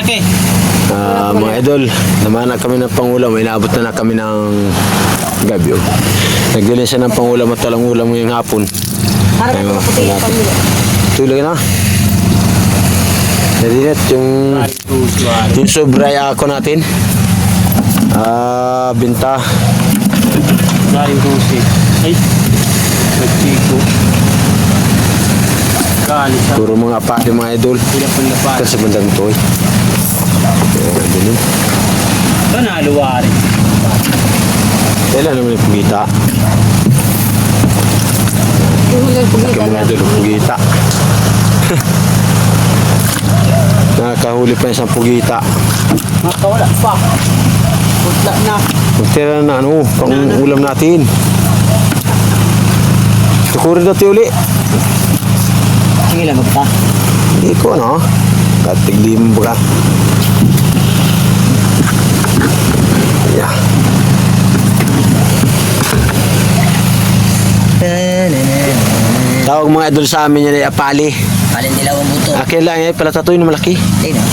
malaki. Mga idol, naman na kami ng pangulam. May naabot na kami ng gabi. Oh. Nagbili siya ng pangulam at talang ulam ngayong hapon. Harap ko puti yung pamilya. Tuloy na. Nadinet yung sobray ako natin. Binta. Galing kusi. Ay, nagchiko. Galing sa Puro mga pati mga idol. pinapon na pa. Kasi bandang ito eh. Ganun. Panaluwari. Kailan naman yung pugita? Huli pugita Kaya mga na. idol, pugita. Nakakahuli pa isang pugita. Makawala pa. Putla na. Magtira na ano, pang ulam natin. Tukuri natin uli. Sige lang magta. Hindi ko ano. Katiglim ba ka? Yeah. Tawag mga idol sa amin yan ay apali. Palin nila ang buto. Akin lang yan, pala tatoy na malaki. Tingnan.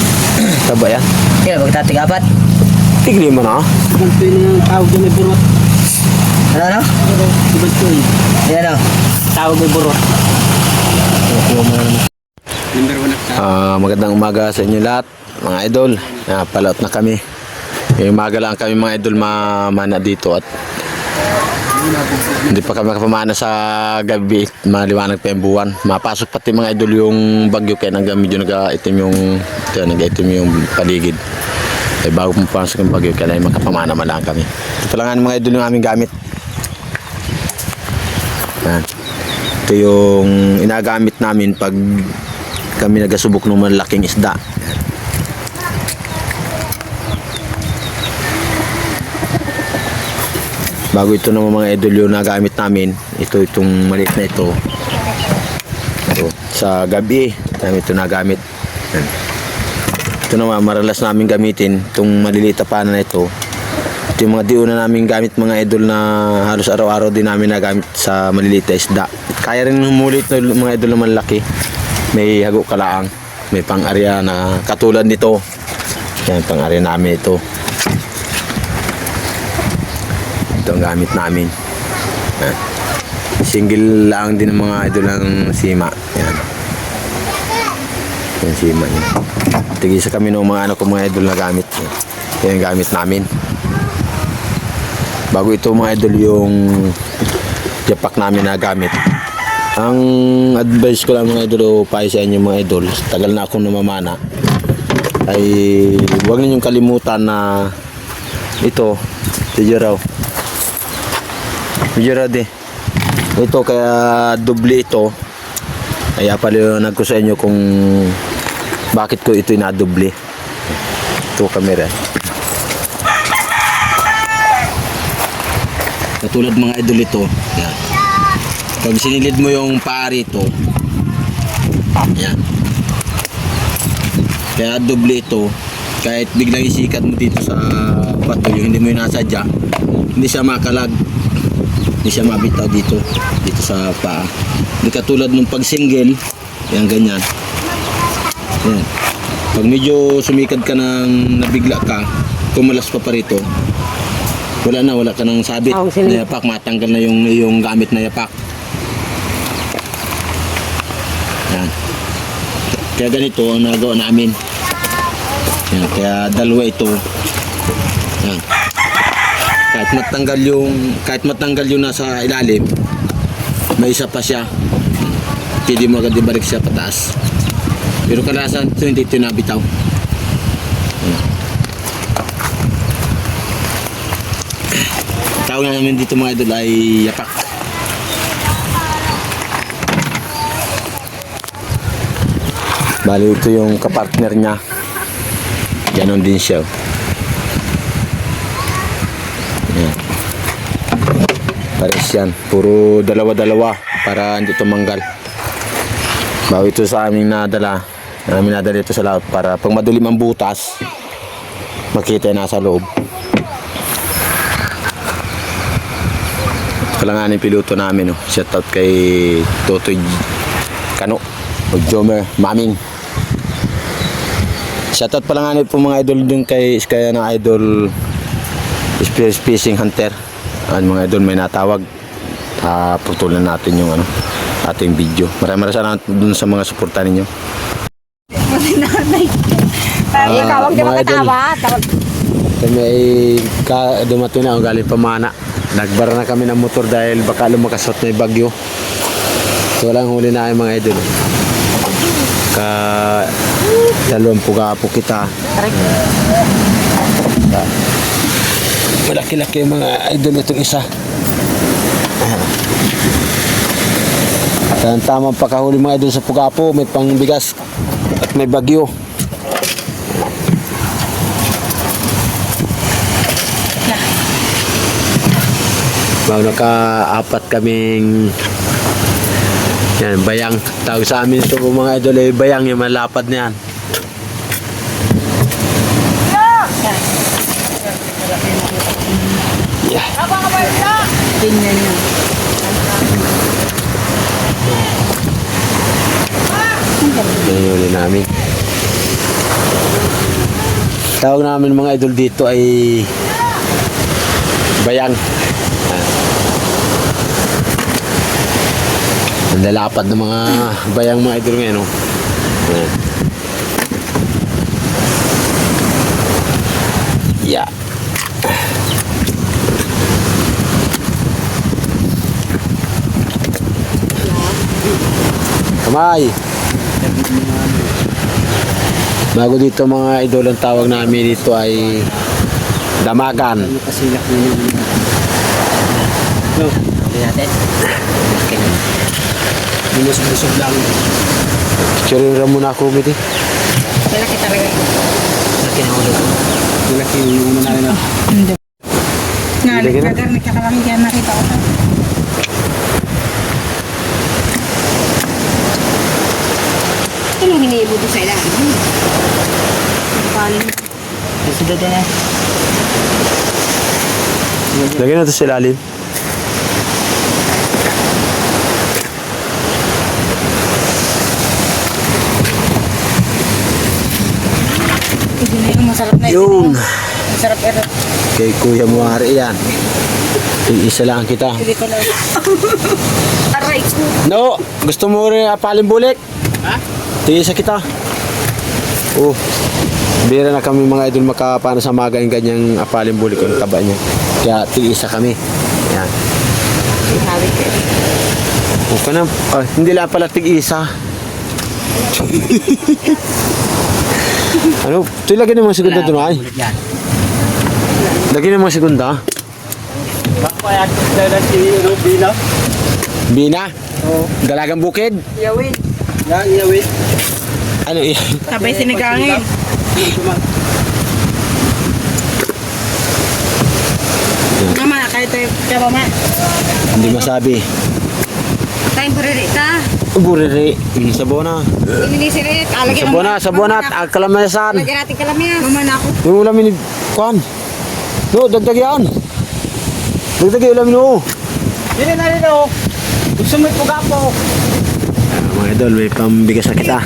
Taba yan. Tingnan, magtatig apat. Tiglim mo na. Ganito yung tawag na may burot. Ano? Ganito yun. Ayan o. Tawag may burot. Number 1 at Magandang umaga sa inyo lahat, mga idol. Palaot na kami. Yung umaga lang kami mga idol mamana dito at hindi pa kami makapamana sa gabi. Maliwanag pa yung buwan. Mapasok pati mga idol yung bagyo kaya medyo nag-itim yung paligid. Bago pumapasok yung bagyo kaya makapamana man lang kami. Ito lang mga idol yung aming gamit. Yan. Ito yung inagamit namin pag kami nagasubok ng malaking isda. Bago ito naman mga idol yung nagamit namin, itong maliit na ito. Sa gabi namin ito nagamit. Yan. Ito naman maralas namin gamitin itong maliliit na pana na ito. Ito yung mga diuna namin gamit mga idol na halos araw-araw din namin nagamit sa maliliit na isda. Kaya rin humulit na mga idol na malaki. May hago kalaang, may pang-area na katulad nito. Yan, pang-area namin ito. Ito ang gamit namin. Yan. Single lang din ng mga idol ng sima. Yan. Yan sima yan. Tigisa kami ng mga mga idol na gamit. Yan ang gamit namin. Bago ito mga idol yung japak namin na gamit. Ang advice ko lang mga idol o payo sa inyo mga idol, tagal na akong namamana, ay huwag ninyong kalimutan na ito, medyo raw di. Ito kaya doble ito, ay apaliwanag ko sa inyo kung bakit ko ito inadoble. Ito kamera. Katulad mga idol ito, yan. Pag sinilid mo yung pari ito, yan. Kaya doble ito, kahit biglang isikat mo dito sa bato, yung hindi mo yung nasadya, hindi siya makalag, hindi siya mabitaw dito sa paa. Hindi katulad nung pag single, yan ganyan. Yan. Pag medyo sumikad ka ng nabigla ka, kumalas pa rito, wala ka nang sabit na yapak, matanggal na yung gamit na yapak. Yan. Kaya ganito ang nagawa namin. Yan. Kaya dalawa ito. Yan. Kahit matanggal yung nasa ilalim, may isa pa siya. Hindi mo agad ibalik siya pataas. Pero kalasan ito hindi ito nabitaw. Yan. Tawag namin dito mga idol ay yapak. Bali ito yung kapartner niya. Ganon din siya. Yan. Pares yan. Puro dalawa-dalawa para hindi tumanggal. Bago ito sa aming nadala. Namin nadala ito sa laot para pag madulim ang butas, makita na sa loob. Kalanganin piloto namin. Shout out kay Totoy Kano o Jomer Maming. Shoutout pala nga po mga idol dun kay na idol Spear Fishing Hunter. Mga idol may natawag. Putulan natin yung ating video. Maraming salamat dun sa mga suporta ninyo. Tawag din mga idol. makatawa. Tawag. Kami ay dumating na galing Pamana. Nagbara na kami ng motor dahil baka lumakasot may bagyo. So walang huli na mga idol. Dalawang puga po kita. Malaki-laki yung mga idol itong isa. At ang tamang pakahuli mga idol sa pugapo, may pangbigas at may bagyo. Naka-apat kaming yan, bayang. Tawag sa amin ito mga idol ay bayang, yung malapad na yan. Yeah. Tingnan nyo. Yan yung huli namin. Tawag namin mga idol dito ay bayang. Ang lalapad ng mga bayang mga idol ngayon. Oh. Ayan. Yeah. Kamay. Bago dito mga idol, ang tawag namin dito ay damagan. Ano kasilak na yun? No, Huli natin. Okay. minus-busog lang. Picture muna ako umiti. Malaki talaga. Laki na ulo ko. Malaki yung ano namin na. Nga, Hindi ka na? nagkagarnik ka lang dyan. Nakita ko na. Anong hinihibo doon sa ilalim? Paano? Susunod din eh. Lagyan natin sa ilalim. Hindi na yung masarap na Yun. Masarap ito. Kay Kuya Muhari yan. Isa lang kita. Hindi ko na. Aray ko. No, gusto mo rin apalin bulik? Ha? Tingisa kita. Oh, bira na kami mga idol makapano sa maga yung ganyang apalin bulik yung taba niya. Kaya tingisa kami. Yan. Sabi ko. O ka na, hindi lang pala tig-isa. Ano? Ito lagyan ng mga segunda doon ay. Yan. Lagyan ng mga segunda. Kaya dahil si Rubina. Bina. Oo. Dalagang bukid. Yawin. Yan, yawit. Ano yan? Sabay sinigangin. Mama, kahit tayo kaya mama. Hindi masabi. Tayo buririta. Buriri. Sabona. Inilisirit. Alagyan Sabona at kalamasan. Alagyan natin kalamias. Mama na ako. Yung ulam ni Kwan. No, dagdag yan. Dagdag yung ulam ni O. Hindi na rin o. Gusto mo ipuga po. Mga idol, may pambigas na kita.